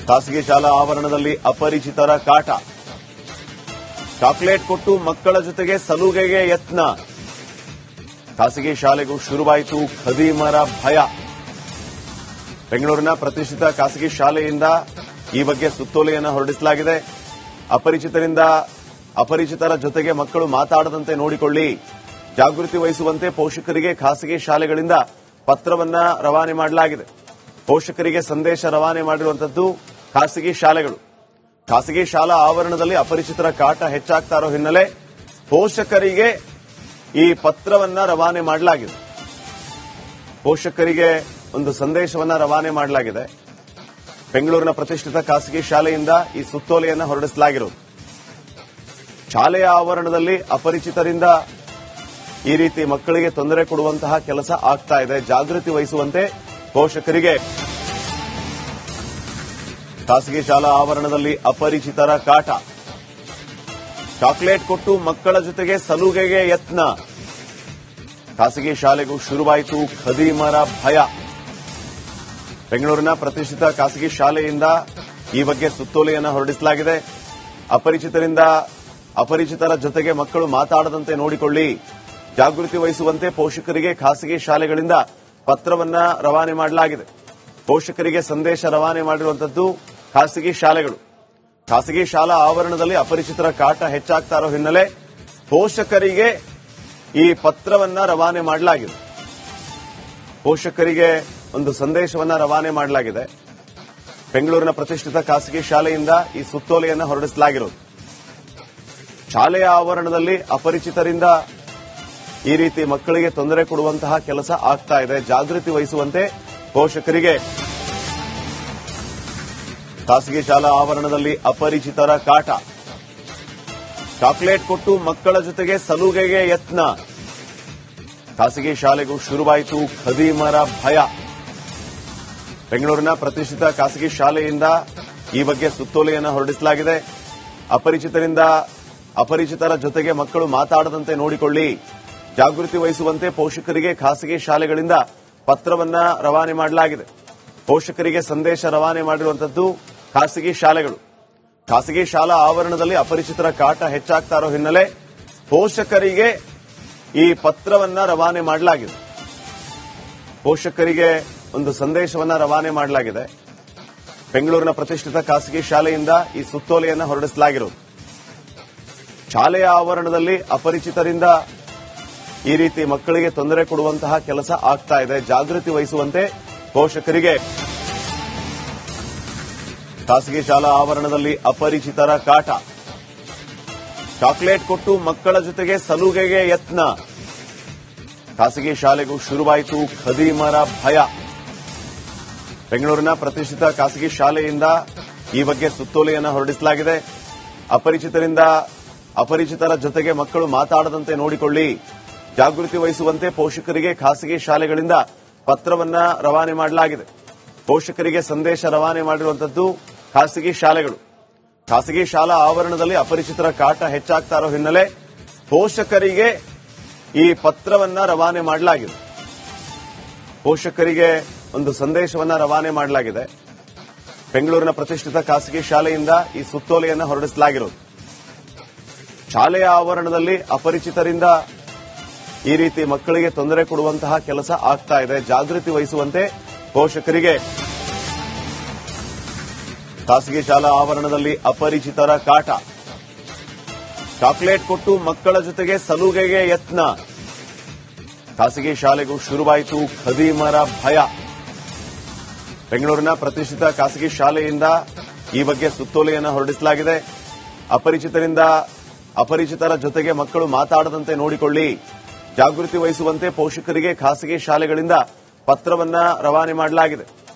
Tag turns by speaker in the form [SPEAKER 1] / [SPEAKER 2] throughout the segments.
[SPEAKER 1] ಖಾಸಗಿ ಶಾಲಾ ಆವರಣದಲ್ಲಿ ಅಪರಿಚಿತರ ಕಾಟ. ಚಾಕ್ಲೇಟ್ ಕೊಟ್ಟು ಮಕ್ಕಳ ಜೊತೆಗೆ ಸಲುಗೆಗೆ ಯತ್ನ. ಖಾಸಗಿ ಶಾಲೆಗೂ ಶುರುವಾಯಿತು ಖದೀಮರ ಭಯ. ಬೆಂಗಳೂರಿನ ಪ್ರತಿಷ್ಠಿತ ಖಾಸಗಿ ಶಾಲೆಯಿಂದ ಈ ಬಗ್ಗೆ ಸುತ್ತೋಲೆಯನ್ನು ಹೊರಡಿಸಲಾಗಿದೆ. ಅಪರಿಚಿತರ ಜೊತೆಗೆ ಮಕ್ಕಳು ಮಾತಾಡದಂತೆ ನೋಡಿಕೊಳ್ಳಿ, ಜಾಗೃತಿ ವಹಿಸುವಂತೆ ಪೋಷಕರಿಗೆ ಖಾಸಗಿ ಶಾಲೆಗಳಿಂದ ಪತ್ರವನ್ನ ರವಾನೆ ಮಾಡಲಾಗಿದೆ. ಪೋಷಕರಿಗೆ ಸಂದೇಶ ರವಾನೆ ಮಾಡಿರುವಂತದ್ದು ಖಾಸಗಿ ಶಾಲೆಗಳು. ಖಾಸಗಿ ಶಾಲಾ ಆವರಣದಲ್ಲಿ ಅಪರಿಚಿತರ ಕಾಟ ಹೆಚ್ಚಾಗ್ತಾ ಇರೋ ಹಿನ್ನೆಲೆ ಪೋಷಕರಿಗೆ ಈ ಪತ್ರವನ್ನ ರವಾನೆ ಮಾಡಲಾಗಿದೆ. ಪೋಷಕರಿಗೆ ಒಂದು ಸಂದೇಶವನ್ನ ರವಾನೆ ಮಾಡಲಾಗಿದೆ. ಬೆಂಗಳೂರಿನ ಪ್ರತಿಷ್ಠಿತ ಖಾಸಗಿ ಶಾಲೆಯಿಂದ ಈ ಸುತ್ತೋಲೆಯನ್ನು ಹೊರಡಿಸಲಾಗಿರುವುದು. ಶಾಲೆಯ ಆವರಣದಲ್ಲಿ ಅಪರಿಚಿತರಿಂದ ಈ ರೀತಿ ಮಕ್ಕಳಿಗೆ ತೊಂದರೆ ಕೊಡುವಂತಹ ಕೆಲಸ ಆಗ್ತಾ ಇದೆ. ಜಾಗೃತಿ ವಹಿಸುವಂತೆ ಪೋಷಕರಿಗೆ. ಖಾಸಗಿ ಶಾಲಾ ಆವರಣದಲ್ಲಿ ಅಪರಿಚಿತರ ಕಾಟ. ಚಾಕ್ಲೇಟ್ ಕೊಟ್ಟು ಮಕ್ಕಳ ಜೊತೆಗೆ ಸಲುಗೆಗೆ ಯತ್ನ. ಖಾಸಗಿ ಶಾಲೆಗೂ ಶುರುವಾಯಿತು ಖದೀಮರ ಭಯ. ಬೆಂಗಳೂರಿನ ಪ್ರತಿಷ್ಠಿತ ಖಾಸಗಿ ಶಾಲೆಯಿಂದ ಈ ಬಗ್ಗೆ ಸುತ್ತೋಲೆಯನ್ನು ಹೊರಡಿಸಲಾಗಿದೆ. ಅಪರಿಚಿತರ ಜೊತೆಗೆ ಮಕ್ಕಳು ಮಾತಾಡದಂತೆ ನೋಡಿಕೊಳ್ಳಿ, ಜಾಗೃತಿ ವಹಿಸುವಂತೆ ಪೋಷಕರಿಗೆ ಖಾಸಗಿ ಶಾಲೆಗಳಿಂದ ಪತ್ರವನ್ನ ರವಾನೆ ಮಾಡಲಾಗಿದೆ. ಪೋಷಕರಿಗೆ ಸಂದೇಶ ರವಾನೆ ಮಾಡಿರುವಂತದ್ದು ಖಾಸಗಿ ಶಾಲೆಗಳು. ಖಾಸಗಿ ಶಾಲಾ ಆವರಣದಲ್ಲಿ ಅಪರಿಚಿತರ ಕಾಟ ಹೆಚ್ಚಾಗ್ತಾ ಇರೋ ಹಿನ್ನೆಲೆ ಪೋಷಕರಿಗೆ ಈ ಪತ್ರವನ್ನ ರವಾನೆ ಮಾಡಲಾಗಿದೆ. ಪೋಷಕರಿಗೆ ಒಂದು ಸಂದೇಶವನ್ನ ರವಾನೆ ಮಾಡಲಾಗಿದೆ. ಬೆಂಗಳೂರಿನ ಪ್ರತಿಷ್ಠಿತ ಖಾಸಗಿ ಶಾಲೆಯಿಂದ ಈ ಸುತ್ತೋಲೆಯನ್ನು ಹೊರಡಿಸಲಾಗಿರುವುದು. ಶಾಲೆಯ ಆವರಣದಲ್ಲಿ ಅಪರಿಚಿತರಿಂದ ಈ ರೀತಿ ಮಕ್ಕಳಿಗೆ ತೊಂದರೆ ಕೊಡುವಂತಹ ಕೆಲಸ ಆಗ್ತಾ ಇದೆ. ಜಾಗೃತಿ ವಹಿಸುವಂತೆ ಪೋಷಕರಿಗೆ. ಖಾಸಗಿ ಶಾಲಾ ಆವರಣದಲ್ಲಿ ಅಪರಿಚಿತರ ಕಾಟ. ಚಾಕ್ಲೇಟ್ ಕೊಟ್ಟು ಮಕ್ಕಳ ಜೊತೆಗೆ ಸಲುಗೆಗೆ ಯತ್ನ. ಖಾಸಗಿ ಶಾಲೆಗೂ ಶುರುವಾಯಿತು ಖದೀಮರ ಭಯ. ಬೆಂಗಳೂರಿನ ಪ್ರತಿಷ್ಠಿತ ಖಾಸಗಿ ಶಾಲೆಯಿಂದ ಈ ಬಗ್ಗೆ ಸುತ್ತೋಲೆಯನ್ನು ಹೊರಡಿಸಲಾಗಿದೆ. ಅಪರಿಚಿತರ ಜೊತೆಗೆ ಮಕ್ಕಳು ಮಾತಾಡದಂತೆ ನೋಡಿಕೊಳ್ಳಿ, ಜಾಗೃತಿ ವಹಿಸುವಂತೆ ಪೋಷಕರಿಗೆ ಖಾಸಗಿ ಶಾಲೆಗಳಿಂದ ಪತ್ರವನ್ನ ರವಾನೆ ಮಾಡಲಾಗಿದೆ. ಪೋಷಕರಿಗೆ ಸಂದೇಶ ರವಾನೆ ಮಾಡಿರುವಂತದ್ದು ಖಾಸಗಿ ಶಾಲೆಗಳು. ಖಾಸಗಿ ಶಾಲಾ ಆವರಣದಲ್ಲಿ ಅಪರಿಚಿತರ ಕಾಟ ಹೆಚ್ಚಾಗ್ತಾ ಇರೋ ಹಿನ್ನೆಲೆ ಪೋಷಕರಿಗೆ ಈ ಪತ್ರವನ್ನ ರವಾನೆ ಮಾಡಲಾಗಿದೆ. ಪೋಷಕರಿಗೆ ಒಂದು ಸಂದೇಶವನ್ನ ರವಾನೆ ಮಾಡಲಾಗಿದೆ. ಬೆಂಗಳೂರಿನ ಪ್ರತಿಷ್ಠಿತ ಖಾಸಗಿ ಶಾಲೆಯಿಂದ ಈ ಸುತ್ತೋಲೆಯನ್ನು ಹೊರಡಿಸಲಾಗಿರುವುದು. ಶಾಲೆಯ ಆವರಣದಲ್ಲಿ ಅಪರಿಚಿತರಿಂದ ಈ ರೀತಿ ಮಕ್ಕಳಿಗೆ ತೊಂದರೆ ಕೊಡುವಂತಹ ಕೆಲಸ ಆಗ್ತಾ ಇದೆ. ಜಾಗೃತಿ ವಹಿಸುವಂತೆ ಪೋಷಕರಿಗೆ. ಖಾಸಗಿ ಶಾಲಾ ಆವರಣದಲ್ಲಿ ಅಪರಿಚಿತರ ಕಾಟ. ಚಾಕ್ಲೇಟ್ ಕೊಟ್ಟು ಮಕ್ಕಳ ಜೊತೆಗೆ ಸಲುಗೆಗೆ ಯತ್ನ. ಖಾಸಗಿ ಶಾಲೆಗೂ ಶುರುವಾಯಿತು ಖದೀಮರ ಭಯ. ಬೆಂಗಳೂರಿನ ಪ್ರತಿಷ್ಠಿತ ಖಾಸಗಿ ಶಾಲೆಯಿಂದ ಈ ಬಗ್ಗೆ ಸುತ್ತೋಲೆಯನ್ನು ಹೊರಡಿಸಲಾಗಿದೆ. ಅಪರಿಚಿತರ ಜೊತೆಗೆ ಮಕ್ಕಳು ಮಾತಾಡದಂತೆ ನೋಡಿಕೊಳ್ಳಿ, ಜಾಗೃತಿ ವಹಿಸುವಂತೆ ಪೋಷಕರಿಗೆ ಖಾಸಗಿ ಶಾಲೆಗಳಿಂದ ಪತ್ರವನ್ನ ರವಾನೆ ಮಾಡಲಾಗಿದೆ. ಪೋಷಕರಿಗೆ ಸಂದೇಶ ರವಾನೆ ಮಾಡಿರುವಂತದ್ದು ಖಾಸಗಿ ಶಾಲೆಗಳು. ಖಾಸಗಿ ಶಾಲಾ ಆವರಣದಲ್ಲಿ ಅಪರಿಚಿತರ ಕಾಟ ಹೆಚ್ಚಾಗ್ತಾ ಇರೋ ಹಿನ್ನೆಲೆ ಪೋಷಕರಿಗೆ ಈ ಪತ್ರವನ್ನ ರವಾನೆ ಮಾಡಲಾಗಿದೆ. ಪೋಷಕರಿಗೆ ಒಂದು ಸಂದೇಶವನ್ನ ರವಾನೆ ಮಾಡಲಾಗಿದೆ. ಬೆಂಗಳೂರಿನ ಪ್ರತಿಷ್ಠಿತ ಖಾಸಗಿ ಶಾಲೆಯಿಂದ ಈ ಸುತ್ತೋಲೆಯನ್ನು ಹೊರಡಿಸಲಾಗಿರುವುದು. ಶಾಲೆಯ ಆವರಣದಲ್ಲಿ ಅಪರಿಚಿತರಿಂದ ಈ ರೀತಿ ಮಕ್ಕಳಿಗೆ ತೊಂದರೆ ಕೊಡುವಂತಹ ಕೆಲಸ ಆಗ್ತಾ ಇದೆ. ಜಾಗೃತಿ ವಹಿಸುವಂತೆ ಪೋಷಕರಿಗೆ. ಖಾಸಗಿ ಶಾಲಾ ಆವರಣದಲ್ಲಿ ಅಪರಿಚಿತರ ಕಾಟ. ಚಾಕ್ಲೇಟ್ ಕೊಟ್ಟು ಮಕ್ಕಳ ಜೊತೆಗೆ ಸಲುಗೆಗೆ ಯತ್ನ. ಖಾಸಗಿ ಶಾಲೆಗೂ ಶುರುವಾಯಿತು ಖದೀಮರ ಭಯ. ಬೆಂಗಳೂರಿನ ಪ್ರತಿಷ್ಠಿತ ಖಾಸಗಿ ಶಾಲೆಯಿಂದ ಈ ಬಗ್ಗೆ ಸುತ್ತೋಲೆಯನ್ನು ಹೊರಡಿಸಲಾಗಿದೆ. ಅಪರಿಚಿತರ ಜೊತೆಗೆ ಮಕ್ಕಳು ಮಾತಾಡದಂತೆ ನೋಡಿಕೊಳ್ಳಿ, ಜಾಗೃತಿ ವಹಿಸುವಂತೆ ಪೋಷಕರಿಗೆ ಖಾಸಗಿ ಶಾಲೆಗಳಿಂದ ಪತ್ರವನ್ನ ರವಾನೆ ಮಾಡಲಾಗಿದೆ.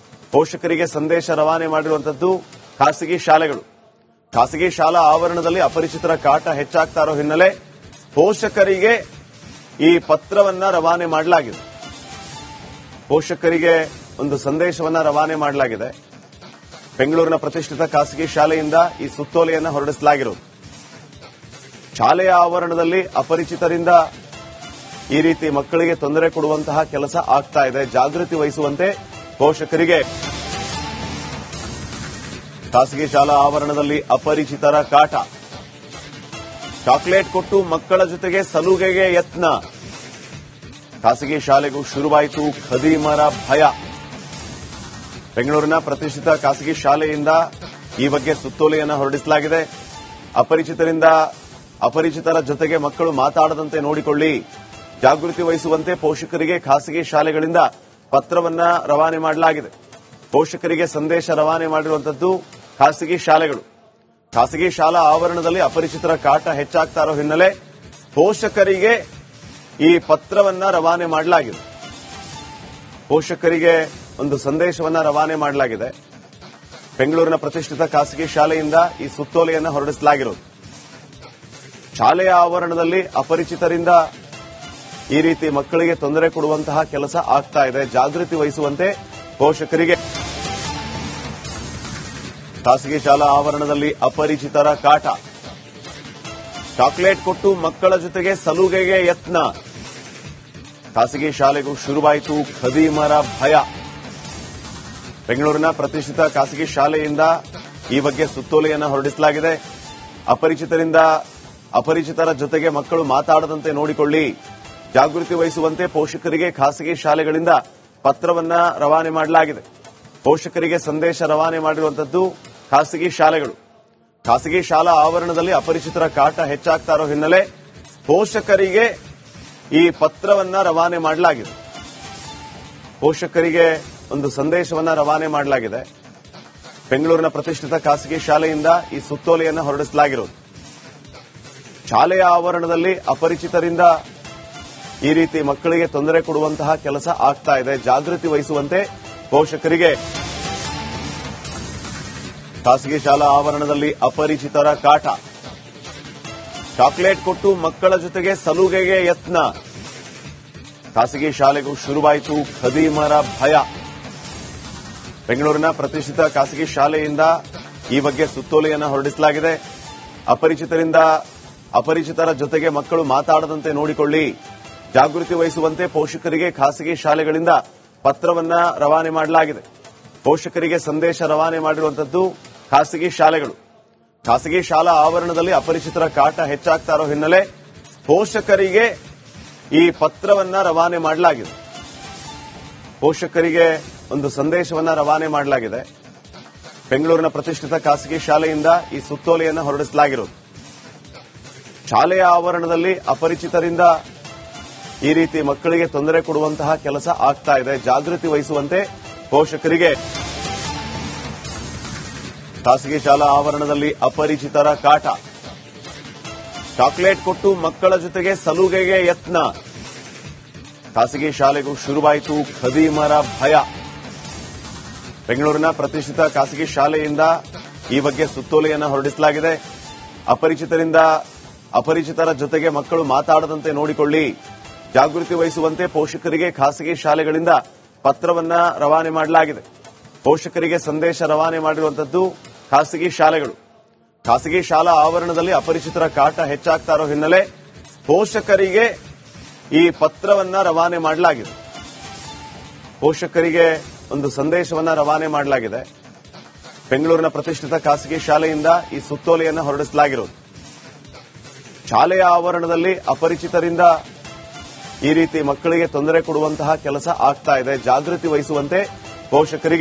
[SPEAKER 1] ಪೋಷಕರಿಗೆ ಸಂದೇಶ ರವಾನೆ ಮಾಡಿರುವಂತದ್ದು ಖಾಸಗಿ ಶಾಲೆಗಳು. ಖಾಸಗಿ ಶಾಲಾ ಆವರಣದಲ್ಲಿ ಅಪರಿಚಿತರ ಕಾಟ ಹೆಚ್ಚಾಗ್ತಾ ಇರೋ ಹಿನ್ನೆಲೆ ಪೋಷಕರಿಗೆ ಈ ಪತ್ರವನ್ನ ರವಾನೆ ಮಾಡಲಾಗಿದೆ. ಪೋಷಕರಿಗೆ ಒಂದು ಸಂದೇಶವನ್ನ ರವಾನೆ ಮಾಡಲಾಗಿದೆ. ಬೆಂಗಳೂರಿನ ಪ್ರತಿಷ್ಠಿತ ಖಾಸಗಿ ಶಾಲೆಯಿಂದ ಈ ಸುತ್ತೋಲೆಯನ್ನು ಹೊರಡಿಸಲಾಗಿರುವುದು. ಶಾಲೆಯ ಆವರಣದಲ್ಲಿ ಅಪರಿಚಿತರಿಂದ ಈ ರೀತಿ ಮಕ್ಕಳಿಗೆ ತೊಂದರೆ ಕೊಡುವಂತಹ ಕೆಲಸ ಆಗ್ತಾ ಇದೆ. ಜಾಗೃತಿ ವಹಿಸುವಂತೆ ಪೋಷಕರಿಗೆ. ಖಾಸಗಿ ಶಾಲಾ ಆವರಣದಲ್ಲಿ ಅಪರಿಚಿತರ ಕಾಟ. ಚಾಕ್ಲೇಟ್ ಕೊಟ್ಟು ಮಕ್ಕಳ ಜೊತೆಗೆ ಸಲುಗೆಗೆ ಯತ್ನ. ಖಾಸಗಿ ಶಾಲೆಗೂ ಶುರುವಾಯಿತು ಖದೀಮರ ಭಯ. ಬೆಂಗಳೂರಿನ ಪ್ರತಿಷ್ಠಿತ ಖಾಸಗಿ ಶಾಲೆಯಿಂದ ಈ ಬಗ್ಗೆ ಸುತ್ತೋಲೆಯನ್ನು ಹೊರಡಿಸಲಾಗಿದೆ. ಅಪರಿಚಿತರ ಜೊತೆಗೆ ಮಕ್ಕಳು ಮಾತಾಡದಂತೆ ನೋಡಿಕೊಳ್ಳಿ, ಜಾಗೃತಿ ವಹಿಸುವಂತೆ ಪೋಷಕರಿಗೆ ಖಾಸಗಿ ಶಾಲೆಗಳಿಂದ ಪತ್ರವನ್ನ ರವಾನೆ ಮಾಡಲಾಗಿದೆ. ಪೋಷಕರಿಗೆ ಸಂದೇಶ ರವಾನೆ ಮಾಡಿರುವಂತದ್ದು ಖಾಸಗಿ ಶಾಲೆಗಳು. ಖಾಸಗಿ ಶಾಲಾ ಆವರಣದಲ್ಲಿ ಅಪರಿಚಿತರ ಕಾಟ ಹೆಚ್ಚಾಗ್ತಾ ಇರೋ ಹಿನ್ನೆಲೆ ಪೋಷಕರಿಗೆ ಈ ಪತ್ರವನ್ನ ರವಾನೆ ಮಾಡಲಾಗಿದೆ. ಪೋಷಕರಿಗೆ ಒಂದು ಸಂದೇಶವನ್ನ ರವಾನೆ ಮಾಡಲಾಗಿದೆ. ಬೆಂಗಳೂರಿನ ಪ್ರತಿಷ್ಠಿತ ಖಾಸಗಿ ಶಾಲೆಯಿಂದ ಈ ಸುತ್ತೋಲೆಯನ್ನು ಹೊರಡಿಸಲಾಗಿರೋದು. ಶಾಲೆಯ ಆವರಣದಲ್ಲಿ ಅಪರಿಚಿತರಿಂದ ಈ ರೀತಿ ಮಕ್ಕಳಿಗೆ ತೊಂದರೆ ಕೊಡುವಂತಹ ಕೆಲಸ ಆಗ್ತಾ ಇದೆ. ಜಾಗೃತಿ ವಹಿಸುವಂತೆ ಪೋಷಕರಿಗೆ. ಖಾಸಗಿ ಶಾಲಾ ಆವರಣದಲ್ಲಿ ಅಪರಿಚಿತರ ಕಾಟ. ಚಾಕ್ಲೇಟ್ ಕೊಟ್ಟು ಮಕ್ಕಳ ಜೊತೆಗೆ ಸಲುಗೆಗೆ ಯತ್ನ. ಖಾಸಗಿ ಶಾಲೆಗೂ ಶುರುವಾಯಿತು ಖದೀಮರ ಭಯ. ಬೆಂಗಳೂರಿನ ಪ್ರತಿಷ್ಠಿತ ಖಾಸಗಿ ಶಾಲೆಯಿಂದ ಈ ಬಗ್ಗೆ ಸುತ್ತೋಲೆಯನ್ನು ಹೊರಡಿಸಲಾಗಿದೆ. ಅಪರಿಚಿತರ ಜೊತೆಗೆ ಮಕ್ಕಳು ಮಾತಾಡದಂತೆ ನೋಡಿಕೊಳ್ಳಿ, ಜಾಗೃತಿ ವಹಿಸುವಂತೆ ಪೋಷಕರಿಗೆ ಖಾಸಗಿ ಶಾಲೆಗಳಿಂದ ಪತ್ರವನ್ನ ರವಾನೆ ಮಾಡಲಾಗಿದೆ. ಪೋಷಕರಿಗೆ ಸಂದೇಶ ರವಾನೆ ಮಾಡಿರುವಂತದ್ದು ಖಾಸಗಿ ಶಾಲೆಗಳು. ಖಾಸಗಿ ಶಾಲಾ ಆವರಣದಲ್ಲಿ ಅಪರಿಚಿತರ ಕಾಟ ಹೆಚ್ಚಾಗ್ತಾ ಇರೋ ಹಿನ್ನೆಲೆ ಪೋಷಕರಿಗೆ ಈ ಪತ್ರವನ್ನ ರವಾನೆ ಮಾಡಲಾಗಿದೆ. ಪೋಷಕರಿಗೆ ಒಂದು ಸಂದೇಶವನ್ನ ರವಾನೆ ಮಾಡಲಾಗಿದೆ. ಬೆಂಗಳೂರಿನ ಪ್ರತಿಷ್ಠಿತ ಖಾಸಗಿ ಶಾಲೆಯಿಂದ ಈ ಸುತ್ತೋಲೆಯನ್ನು ಹೊರಡಿಸಲಾಗಿರೋದು. ಶಾಲೆಯ ಆವರಣದಲ್ಲಿ ಅಪರಿಚಿತರಿಂದ ಈ ರೀತಿ ಮಕ್ಕಳಿಗೆ ತೊಂದರೆ ಕೊಡುವಂತಹ ಕೆಲಸ ಆಗ್ತಾ ಇದೆ. ಜಾಗೃತಿ ವಹಿಸುವಂತೆ ಪೋಷಕರಿಗೆ. ಖಾಸಗಿ ಶಾಲಾ ಆವರಣದಲ್ಲಿ ಅಪರಿಚಿತರ ಕಾಟ. ಚಾಕ್ಲೇಟ್ ಕೊಟ್ಟು ಮಕ್ಕಳ ಜೊತೆಗೆ ಸಲುಗೆಗೆ ಯತ್ನ. ಖಾಸಗಿ ಶಾಲೆಗೂ ಶುರುವಾಯಿತು ಖದೀಮರ ಭಯ. ಬೆಂಗಳೂರಿನ ಪ್ರತಿಷ್ಠಿತ ಖಾಸಗಿ ಶಾಲೆಯಿಂದ ಈ ಬಗ್ಗೆ ಸುತ್ತೋಲೆಯನ್ನು ಹೊರಡಿಸಲಾಗಿದೆ. ಅಪರಿಚಿತರ ಜೊತೆಗೆ ಮಕ್ಕಳು ಮಾತಾಡದಂತೆ ನೋಡಿಕೊಳ್ಳಿ, ಜಾಗೃತಿ ವಹಿಸುವಂತೆ ಪೋಷಕರಿಗೆ ಖಾಸಗಿ ಶಾಲೆಗಳಿಂದ ಪತ್ರವನ್ನ ರವಾನೆ ಮಾಡಲಾಗಿದೆ. ಪೋಷಕರಿಗೆ ಸಂದೇಶ ರವಾನೆ ಮಾಡಿರುವಂತದ್ದು ಖಾಸಗಿ ಶಾಲೆಗಳು. ಖಾಸಗಿ ಶಾಲಾ ಆವರಣದಲ್ಲಿ ಅಪರಿಚಿತರ ಕಾಟ ಹೆಚ್ಚಾಗ್ತಾ ಇರೋ ಹಿನ್ನೆಲೆ ಪೋಷಕರಿಗೆ ಈ ಪತ್ರವನ್ನ ರವಾನೆ ಮಾಡಲಾಗಿದೆ. ಪೋಷಕರಿಗೆ ಒಂದು ಸಂದೇಶವನ್ನ ರವಾನೆ ಮಾಡಲಾಗಿದೆ. ಬೆಂಗಳೂರಿನ ಪ್ರತಿಷ್ಠಿತ ಖಾಸಗಿ ಶಾಲೆಯಿಂದ ಈ ಸುತ್ತೋಲೆಯನ್ನು ಹೊರಡಿಸಲಾಗಿರೋದು. ಶಾಲೆಯ ಆವರಣದಲ್ಲಿ ಅಪರಿಚಿತರಿಂದ ಈ ರೀತಿ ಮಕ್ಕಳಿಗೆ ತೊಂದರೆ ಕೊಡುವಂತಹ ಕೆಲಸ ಆಗ್ತಾ ಇದೆ. ಜಾಗೃತಿ ವಹಿಸುವಂತೆ ಪೋಷಕರಿಗೆ. ಖಾಸಗಿ ಶಾಲಾ ಆವರಣದಲ್ಲಿ ಅಪರಿಚಿತರ ಕಾಟ. ಚಾಕ್ಲೇಟ್ ಕೊಟ್ಟು ಮಕ್ಕಳ ಜೊತೆಗೆ ಸಲುಗೆಗೆ ಯತ್ನ. ಖಾಸಗಿ ಶಾಲೆಗೂ ಶುರುವಾಯಿತು ಖದೀಮರ ಭಯ. ಬೆಂಗಳೂರಿನ ಪ್ರತಿಷ್ಠಿತ ಖಾಸಗಿ ಶಾಲೆಯಿಂದ ಈ ಬಗ್ಗೆ ಸುತ್ತೋಲೆಯನ್ನು ಹೊರಡಿಸಲಾಗಿದೆ. ಅಪರಿಚಿತರ ಜೊತೆಗೆ ಮಕ್ಕಳು ಮಾತಾಡದಂತೆ ನೋಡಿಕೊಳ್ಳಿ, ಜಾಗೃತಿ ವಹಿಸುವಂತೆ ಪೋಷಕರಿಗೆ ಖಾಸಗಿ ಶಾಲೆಗಳಿಂದ ಪತ್ರವನ್ನ ರವಾನೆ ಮಾಡಲಾಗಿದೆ. ಪೋಷಕರಿಗೆ ಸಂದೇಶ ರವಾನೆ ಮಾಡಿರುವಂತದ್ದು ಖಾಸಗಿ ಶಾಲೆಗಳು. ಖಾಸಗಿ ಶಾಲಾ ಆವರಣದಲ್ಲಿ ಅಪರಿಚಿತರ ಕಾಟ ಹೆಚ್ಚಾಗ್ತಾ ಇರೋ ಹಿನ್ನೆಲೆ ಪೋಷಕರಿಗೆ ಈ ಪತ್ರವನ್ನ ರವಾನೆ ಮಾಡಲಾಗಿದೆ. ಪೋಷಕರಿಗೆ ಒಂದು ಸಂದೇಶವನ್ನ ರವಾನೆ ಮಾಡಲಾಗಿದೆ. ಬೆಂಗಳೂರಿನ ಪ್ರತಿಷ್ಠಿತ ಖಾಸಗಿ ಶಾಲೆಯಿಂದ ಈ ಸುತ್ತೋಲೆಯನ್ನು ಹೊರಡಿಸಲಾಗಿರೋದು. ಶಾಲೆಯ ಆವರಣದಲ್ಲಿ ಅಪರಿಚಿತರಿಂದ ಈ ರೀತಿ ಮಕ್ಕಳಿಗೆ ತೊಂದರೆ ಕೊಡುವಂತಹ ಕೆಲಸ ಆಗ್ತಾ ಇದೆ. ಜಾಗೃತಿ ವಹಿಸುವಂತೆ ಪೋಷಕರಿಗೆ.